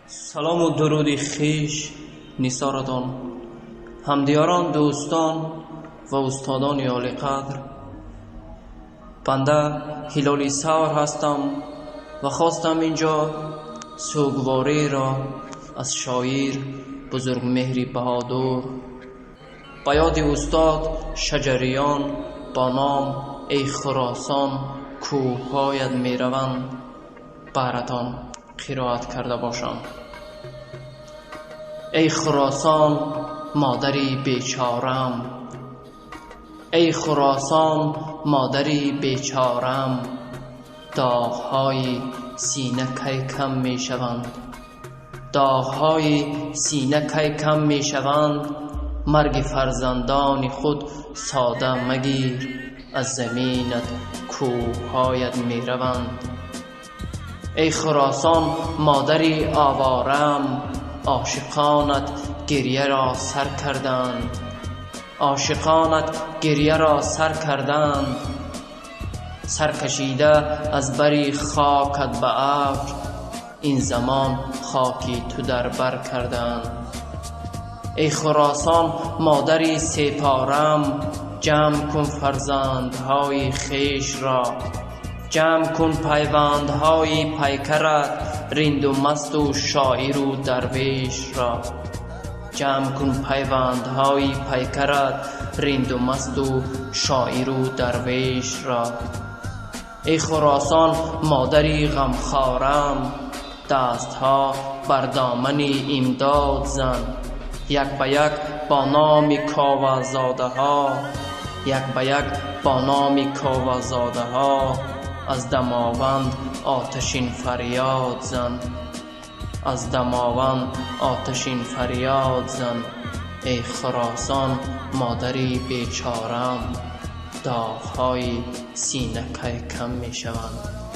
سلام و درودی خیش نیسارتان، همدیاران، دوستان و استادان عالی قدر. بنده ҳилоли سавر هستم و خواستم اینجا سوگواری را از شایر بزرگمهری بهادور با یاد استاد شجریان با نام ای خراسان کوه‌هایت میروند براتان قرائت کرده باشم. ای خراسان مادری بیچارم، ای خراسان مادری بیچارم، داغ‌های سینه کی کم می شوند، داغ‌های سینه کی کم می شوند. مرگ فرزندان خود ساده مگیر، از زمینت کوه‌هایت می روند. ای خراسان مادری آوارم، عاشقانت گریه را سر کردند، عاشقانت گریه را سر کردند. سر کشیده از بری خاکت به ابر، این زمان خاکی تو در بر کردند. ای خراسان مادری سپارم، جمع کن فرزندهای خیش را، جمع کن پیوندهای پیکرت، رند و مست و شاعر و درویش را، جمع کن پیوندهای پیکرت، رند و مست و شاعر و درویش را. ای خراسان مادری غمخوارم، دستها بر دامن امداد زن، یک به یک با نام کاوه‌زاده ها، یک به یک با نام کاوه‌زاده ها، از دماوند آتشین فریاد زن، از دماوند آتشین فریاد زن. ای خراسان مادری بیچارم، داغ‌های سینه کی کم می شوند.